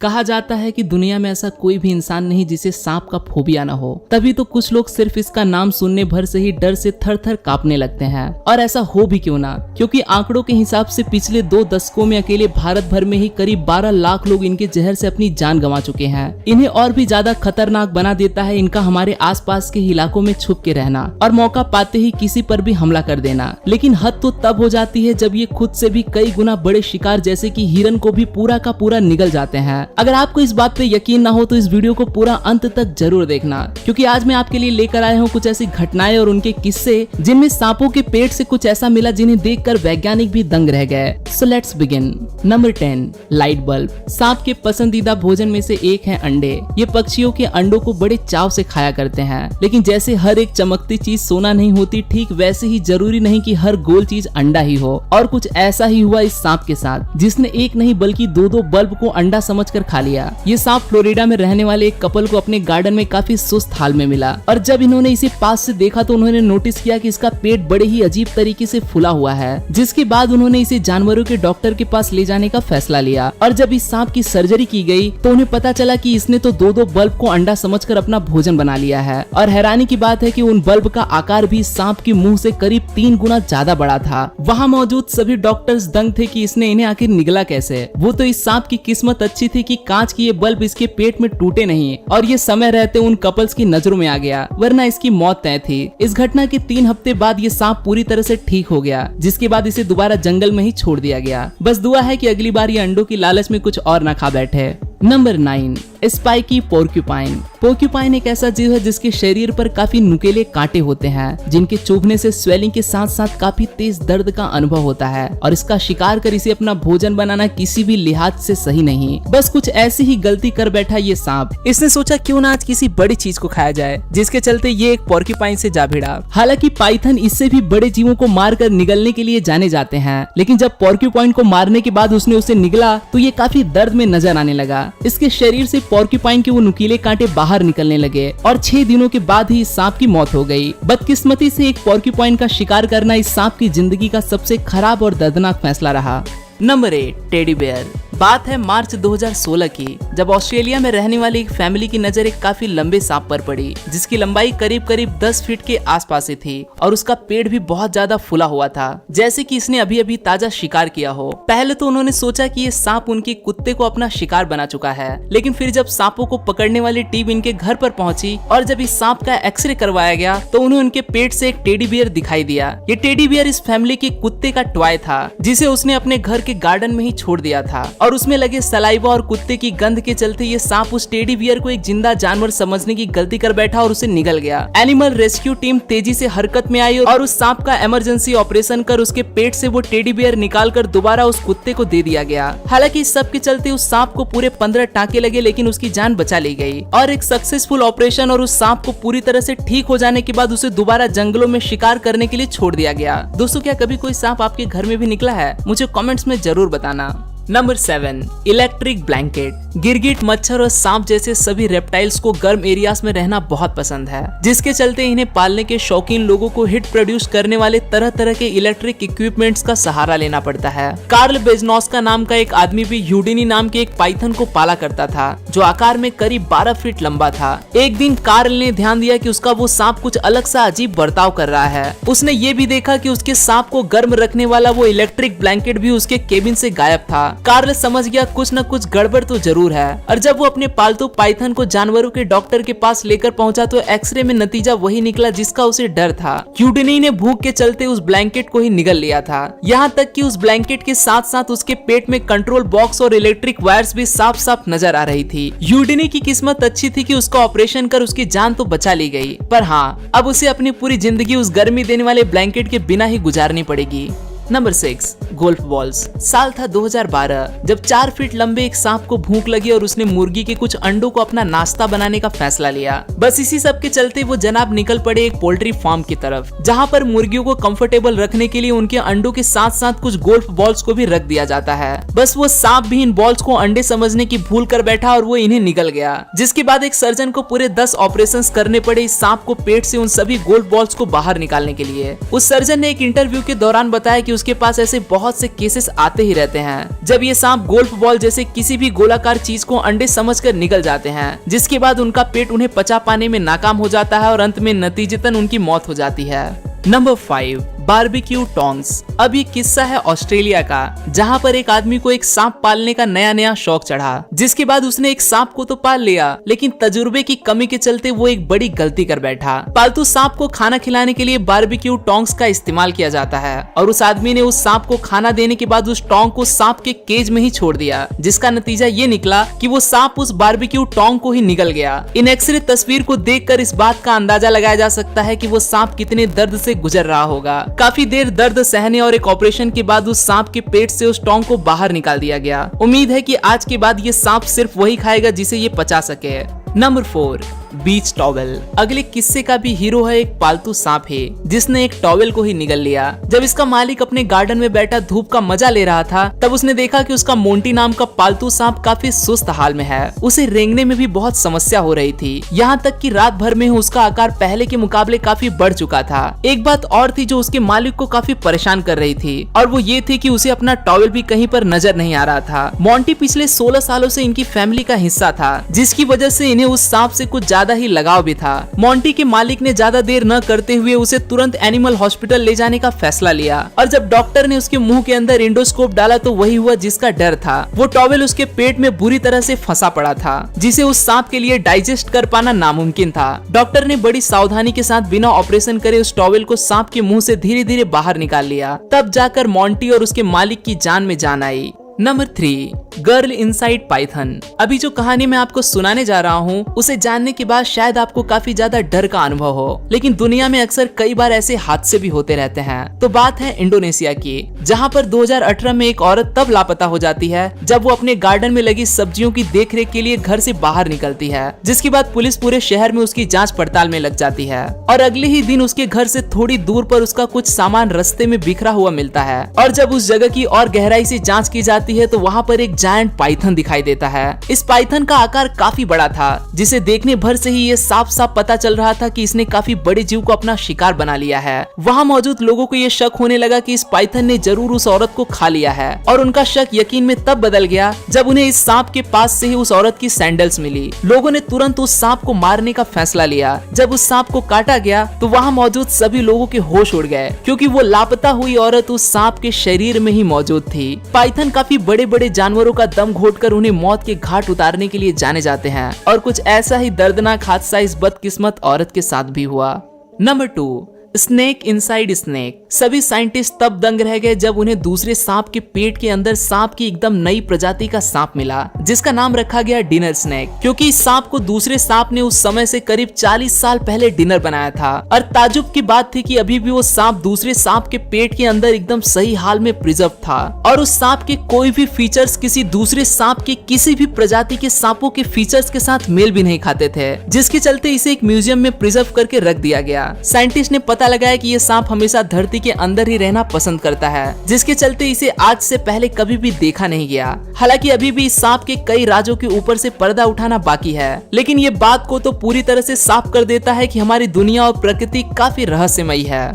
कहा जाता है कि दुनिया में ऐसा कोई भी इंसान नहीं जिसे सांप का फोबिया न हो, तभी तो कुछ लोग सिर्फ इसका नाम सुनने भर से ही डर से थर थर कांपने लगते हैं। और ऐसा हो भी क्यों ना, क्योंकि आंकड़ों के हिसाब से पिछले 2 दशकों में अकेले भारत भर में ही करीब 12 लाख लोग इनके जहर से अपनी जान गंवा चुके हैं। इन्हें और भी ज्यादा खतरनाक बना देता है इनका हमारे आसपास के इलाकों में छुप के रहना और मौका पाते ही किसी पर भी हमला कर देना। लेकिन हद तो तब हो जाती है जब ये खुद से भी कई गुना बड़े शिकार जैसे कि हिरन को भी पूरा का पूरा निगल जाते हैं। अगर आपको इस बात पे यकीन ना हो तो इस वीडियो को पूरा अंत तक जरूर देखना, क्योंकि आज मैं आपके लिए लेकर आया हूँ कुछ ऐसी घटनाएं और उनके किस्से जिनमें सांपों के पेट से कुछ ऐसा मिला जिन्हें देखकर वैज्ञानिक भी दंग रह गए। So let's begin. Number 10, light bulb. सांप के पसंदीदा भोजन में से एक है अंडे। ये पक्षियों के अंडों को बड़े चाव से खाया करते हैं, लेकिन जैसे हर एक चमकती चीज सोना नहीं होती, ठीक वैसे ही जरूरी नहीं कि हर गोल चीज अंडा ही हो। और कुछ ऐसा ही हुआ इस सांप के साथ, जिसने एक नहीं बल्कि 2-2 बल्ब को अंडा समझकर खा लिया। ये सांप फ्लोरिडा में रहने वाले एक कपल को अपने गार्डन में काफी सुस्त हाल में मिला, और जब इन्होंने इसे पास से देखा तो उन्होंने नोटिस किया कि इसका पेट बड़े ही अजीब तरीके से फूला हुआ है। जिसके बाद उन्होंने इसे जानवरों के डॉक्टर के पास ले जाने का फैसला लिया, और जब इस सांप की सर्जरी की गई तो उन्हें पता चला कि इसने तो 2-2 बल्ब को अंडा समझकर अपना भोजन बना लिया है। और हैरानी की बात है कि उन बल्ब का आकार भी सांप के मुंह से करीब 3 गुना ज्यादा बड़ा था। वहाँ मौजूद सभी डॉक्टर्स दंग थे कि इसने इन्हें आखिर निगला कैसे। वो तो इस सांप की किस्मत अच्छी थी कि कांच की ये बल्ब इसके पेट में टूटे नहीं और ये समय रहते उन कपल्स की नजरों में आ गया, वरना इसकी मौत तय थी। इस घटना के 3 हफ्ते बाद ये सांप पूरी तरह से ठीक हो गया, जिसके बाद इसे दोबारा जंगल में ही छोड़ दिया गया। बस दुआ है कि अगली बार ये अंडों की लालच में कुछ और ना खा बैठे। Number 9, spiky porcupine. पोर्क्यूपाइन एक ऐसा जीव है जिसके शरीर पर काफी नुकीले कांटे होते हैं, जिनके चुभने से स्वेलिंग के साथ साथ काफी तेज दर्द का अनुभव होता है। और इसका शिकार कर इसे अपना भोजन बनाना किसी भी लिहाज से सही नहीं। बस कुछ ऐसी ही गलती कर बैठा ये सांप। इसने सोचा क्यों ना आज किसी बड़ी चीज को खाया जाए, जिसके चलते ये एक पोर्क्यूपाइन से जा भिड़ा। हालांकि पाइथन इससे भी बड़े जीवों को मार कर निगलने के लिए जाने जाते हैं, लेकिन जब पोर्क्यूपाइन को मारने के बाद उसने उसे निगला तो ये काफी दर्द में नजर आने लगा। इसके शरीर से पोर्क्यूपाइन के वो नुकीले कांटे बाहर निकलने लगे और 6 दिनों के बाद ही इस सांप की मौत हो गई। बदकिस्मती से एक पोर्क्यूपाइन का शिकार करना इस सांप की जिंदगी का सबसे खराब और दर्दनाक फैसला रहा। Number 8, teddy bear. बात है मार्च 2016 की, जब ऑस्ट्रेलिया में रहने वाली एक फैमिली की नजर एक काफी लंबे सांप पर पड़ी, जिसकी लंबाई करीब 10 फीट के आसपास थी और उसका पेट भी बहुत ज्यादा फूला हुआ था, जैसे कि इसने अभी अभी ताजा शिकार किया हो। पहले तो उन्होंने सोचा कि ये सांप उनके कुत्ते को अपना शिकार बना चुका है, लेकिन फिर जब सांपों को पकड़ने वाली टीम इनके घर पर पहुंची और जब इस सांप का एक्सरे करवाया गया तो उन्हें उनके पेट से एक टेडी बियर दिखाई दिया। ये टेडी बियर इस फैमिली के कुत्ते का टॉय था, जिसे उसने अपने घर के गार्डन में ही छोड़ दिया था, और उसमें लगे सलाइवा और कुत्ते की गंध के चलते ये सांप उस टेडी बियर को एक जिंदा जानवर समझने की गलती कर बैठा और उसे निगल गया। एनिमल रेस्क्यू टीम तेजी से हरकत में आई और उस सांप का इमरजेंसी ऑपरेशन कर उसके पेट से वो टेडी बियर निकाल कर दोबारा उस कुत्ते को दे दिया गया। हालांकि इस सब के चलते उस सांप को पूरे 15 टांके लगे, लेकिन उसकी जान बचा ली गई। और एक सक्सेसफुल ऑपरेशन और उस सांप को पूरी तरह से ठीक हो जाने के बाद उसे दोबारा जंगलों में शिकार करने के लिए छोड़ दिया गया। दोस्तों, क्या कभी कोई सांप आपके घर में भी निकला है? मुझे कमेंट्स में जरूर बताना। Number 7, electric blanket. गिरगिट, मच्छर और सांप जैसे सभी रेप्टाइल्स को गर्म एरियाज में रहना बहुत पसंद है, जिसके चलते इन्हें पालने के शौकीन लोगों को हिट प्रोड्यूस करने वाले तरह तरह के इलेक्ट्रिक इक्विपमेंट्स का सहारा लेना पड़ता है। कार्ल बेजनोस्का नाम का एक आदमी भी यूडिनी नाम के एक पाइथन को पाला करता था, जो आकार में करीब 12 फीट लंबा था। एक दिन कार्ल ने ध्यान दिया कि उसका वो सांप कुछ अलग सा अजीब बर्ताव कर रहा है। उसने ये भी देखा कि उसके सांप को गर्म रखने वाला वो इलेक्ट्रिक ब्लैंकेट भी उसके केबिन से गायब था। कार्ल समझ गया कुछ न कुछ गड़बड़ तो जरूर है, और जब वो अपने पालतू पाइथन को जानवरों के डॉक्टर के पास लेकर पहुंचा तो एक्सरे में नतीजा वही निकला जिसका उसे डर था। यूडिनी ने भूख के चलते उस ब्लैंकेट को ही निगल लिया था। यहाँ तक कि उस ब्लैंकेट के साथ साथ उसके पेट में कंट्रोल बॉक्स और इलेक्ट्रिक वायर्स भी साफ साफ नजर आ रही थी। यूडिनी की किस्मत अच्छी थी कि उसका ऑपरेशन कर उसकी जान तो बचा ली गई, पर हाँ, अब उसे अपनी पूरी जिंदगी उस गर्मी देने वाले ब्लैंकेट के बिना ही गुजारनी पड़ेगी। Number 6, golf balls. साल था 2012, जब 4 फीट लंबे एक सांप को भूख लगी और उसने मुर्गी के कुछ अंडों को अपना नाश्ता बनाने का फैसला लिया। बस इसी सब के चलते वो जनाब निकल पड़े एक पोल्ट्री फार्म की तरफ, जहाँ पर मुर्गियों को कंफर्टेबल रखने के लिए उनके अंडों के साथ साथ कुछ गोल्फ बॉल्स को भी रख दिया जाता है। बस वो सांप भी इन बॉल्स को अंडे समझने की भूल कर बैठा और वो इन्हें निकल गया, जिसके बाद एक सर्जन को पूरे 10 ऑपरेशन करने पड़े इस सांप को पेट से उन सभी गोल्फ बॉल्स को बाहर निकालने के लिए। उस सर्जन ने एक इंटरव्यू के दौरान बताया कि उसके पास ऐसे बहुत से केसेस आते ही रहते हैं जब ये सांप गोल्फ बॉल जैसे किसी भी गोलाकार चीज को अंडे समझकर निगल जाते हैं, जिसके बाद उनका पेट उन्हें पचा पाने में नाकाम हो जाता है और अंत में नतीजतन उनकी मौत हो जाती है। Number 5, barbecue tongs. अब ये किस्सा है ऑस्ट्रेलिया का, जहाँ पर एक आदमी को एक सांप पालने का नया नया शौक चढ़ा, जिसके बाद उसने एक सांप को तो पाल लिया, लेकिन तजुर्बे की कमी के चलते वो एक बड़ी गलती कर बैठा। पालतू सांप को खाना खिलाने के लिए बारबेक्यू टोंग्स का इस्तेमाल किया जाता है और उस आदमी ने उस सांप को खाना देने के बाद उस टोंग को सांप के केज में ही छोड़ दिया, जिसका नतीजा ये निकला कि वो सांप उस बारबेक्यू टोंग को ही निगल गया। इन एक्सरे तस्वीर को देखकर इस बात का अंदाजा लगाया जा सकता है कि वो सांप कितने दर्द से गुजर रहा होगा। काफी देर दर्द सहने और एक ऑपरेशन के बाद उस सांप के पेट से उस टोंग को बाहर निकाल दिया गया। उम्मीद है कि आज के बाद ये सांप सिर्फ वही खाएगा जिसे ये पचा सके। नंबर 4, बीच टॉवेल। अगले किस्से का भी हीरो है एक पालतू सांप है जिसने एक टॉवेल को ही निगल लिया। जब इसका मालिक अपने गार्डन में बैठा धूप का मजा ले रहा था, तब उसने देखा कि उसका मोंटी नाम का पालतू सांप काफी सुस्त हाल में है। उसे रेंगने में भी बहुत समस्या हो रही थी, यहाँ तक कि रात भर में उसका आकार पहले के मुकाबले काफी बढ़ चुका था। एक बात और थी जो उसके मालिक को काफी परेशान कर रही थी, और वो ये थी कि उसे अपना टॉवेल भी कहीं पर नजर नहीं आ रहा था। मोंटी पिछले 16 सालों से इनकी फैमिली का हिस्सा था, जिसकी वजह से इन्हें उस सांप से कुछ ज्यादा ही लगाव भी था। मोंटी के मालिक ने ज्यादा देर न करते हुए उसे तुरंत एनिमल हॉस्पिटल ले जाने का फैसला लिया, और जब डॉक्टर ने उसके मुंह के अंदर इंडोस्कोप डाला तो वही हुआ जिसका डर था। वो टॉवेल उसके पेट में बुरी तरह से फंसा पड़ा था, जिसे उस सांप के लिए डाइजेस्ट कर पाना नामुमकिन था। डॉक्टर ने बड़ी सावधानी के साथ बिना ऑपरेशन करे उस टॉवेल को सांप के मुंह से धीरे धीरे बाहर निकाल लिया। तब जाकर मोंटी और उसके मालिक की जान में जान आई। Number 3, girl inside Python. अभी जो कहानी मैं आपको सुनाने जा रहा हूँ उसे जानने के बाद शायद आपको काफी ज्यादा डर का अनुभव हो, लेकिन दुनिया में अक्सर कई बार ऐसे हादसे भी होते रहते हैं। तो बात है इंडोनेशिया की, जहाँ पर 2018 में एक औरत तब लापता हो जाती है जब वो अपने गार्डन में लगी सब्जियों की देखरेख के लिए घर से बाहर निकलती है, जिसके बाद पुलिस पूरे शहर में उसकी जाँच पड़ताल में लग जाती है। और अगले ही दिन उसके घर से थोड़ी दूर पर उसका कुछ सामान रास्ते में बिखरा हुआ मिलता है, और जब उस जगह की और गहराई से जाँच की जाती है तो वहाँ पर एक जायंट पाइथन दिखाई देता है। इस पाइथन का आकार काफी बड़ा था, जिसे देखने भर से ही ये साफ साफ पता चल रहा था कि इसने काफी बड़े जीव को अपना शिकार बना लिया है। वहाँ मौजूद लोगों को ये शक होने लगा कि इस पाइथन ने जरूर उस औरत को खा लिया है, और उनका शक यकीन में तब बदल गया जब उन्हें इस सांप के पास से ही उस औरत की सैंडल्स मिली। लोगों ने तुरंत उस सांप को मारने का फैसला लिया। जब उस सांप को काटा गया तो वहाँ मौजूद सभी लोगों के होश उड़ गए, क्योंकि वो लापता हुई औरत उस सांप के शरीर में ही मौजूद थी। पाइथन काफी बड़े बड़े जानवरों का दम घोटकर उन्हें मौत के घाट उतारने के लिए जाने जाते हैं, और कुछ ऐसा ही दर्दनाक हादसा इस बदकिस्मत औरत के साथ भी हुआ। Number 2, snake inside snake. सभी साइंटिस्ट तब दंग रह गए जब उन्हें दूसरे सांप के पेट के अंदर सांप की एकदम नई प्रजाति का सांप मिला, जिसका नाम रखा गया डिनर स्नेक, क्योंकि इस सांप को दूसरे सांप ने उस समय से करीब 40 साल पहले डिनर बनाया था। और ताजुब की बात थी कि अभी भी वो सांप दूसरे सांप के पेट के अंदर एकदम सही हाल में प्रिजर्व था, और उस सांप के कोई भी फीचर्स किसी दूसरे सांप के किसी भी प्रजाति के सांपों के फीचर्स के साथ मेल भी नहीं खाते थे, जिसके चलते इसे एक म्यूजियम में प्रिजर्व करके रख दिया गया। साइंटिस्ट ने पता लगाया कि ये सांप हमेशा धरती के अंदर ही रहना पसंद करता है, जिसके चलते इसे आज से पहले कभी भी देखा नहीं गया। हालांकि अभी भी इस सांप के कई राजों के ऊपर से पर्दा उठाना बाकी है, लेकिन ये बात को तो पूरी तरह से साफ कर देता है कि हमारी दुनिया और प्रकृति काफी रहस्यमयी है।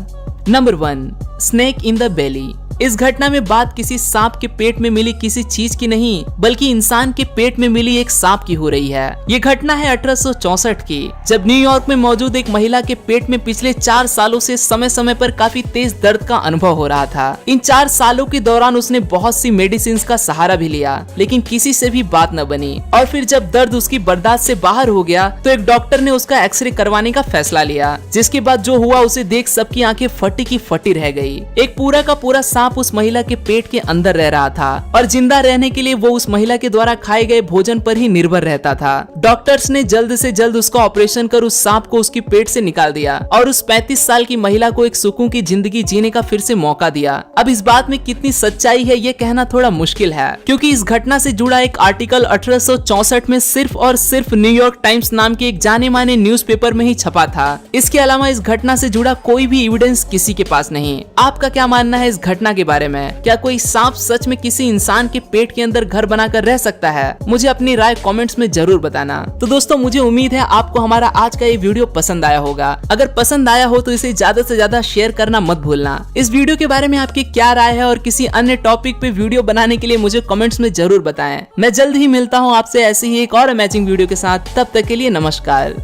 Number 1, snake in the belly. इस घटना में बात किसी सांप के पेट में मिली किसी चीज की नहीं, बल्कि इंसान के पेट में मिली एक सांप की हो रही है। ये घटना है 1864 की, जब न्यूयॉर्क में मौजूद एक महिला के पेट में पिछले 4 सालों से समय समय पर काफी तेज दर्द का अनुभव हो रहा था। इन 4 सालों के दौरान उसने बहुत सी मेडिसिन का सहारा भी लिया, लेकिन किसी से भी बात न बनी। और फिर जब दर्द उसकी बर्दाश्त से बाहर हो गया तो एक डॉक्टर ने उसका एक्सरे करवाने का फैसला लिया, जिसके बाद जो हुआ उसे देख सबकी आंखें फटी की फटी रह गई। एक पूरा का पूरा सांप उस महिला के पेट के अंदर रह रहा था, और जिंदा रहने के लिए वो उस महिला के द्वारा खाए गए भोजन पर ही निर्भर रहता था। डॉक्टर्स ने जल्द से जल्द उसका ऑपरेशन कर उस सांप को उसके पेट से निकाल दिया, और उस 35 साल की महिला को एक सुकून की जिंदगी जीने का फिर से मौका दिया। अब इस बात में कितनी सच्चाई है ये कहना थोड़ा मुश्किल है, क्योंकि इस घटना से जुड़ा एक आर्टिकल 1864 में सिर्फ और सिर्फ न्यूयॉर्क टाइम्स नाम के एक जाने माने न्यूज़पेपर में ही छपा था। इसके अलावा इस घटना से जुड़ा कोई भी एविडेंस किसी के पास नहीं। आपका क्या मानना है इस घटना घटना के बारे में। क्या कोई सांप सच में किसी इंसान के पेट के अंदर घर बनाकर रह सकता है? मुझे अपनी राय कमेंट्स में जरूर बताना। तो दोस्तों, मुझे उम्मीद है आपको हमारा आज का ये वीडियो पसंद आया होगा। अगर पसंद आया हो तो इसे ज्यादा से ज्यादा शेयर करना मत भूलना। इस वीडियो के बारे में आपकी क्या राय है और किसी अन्य टॉपिक पे वीडियो बनाने के लिए मुझे कमेंट्स में जरूर बताएं। मैं जल्द ही मिलता हूँ आपसे ऐसे ही एक और अमेजिंग वीडियो के साथ। तब तक के लिए नमस्कार।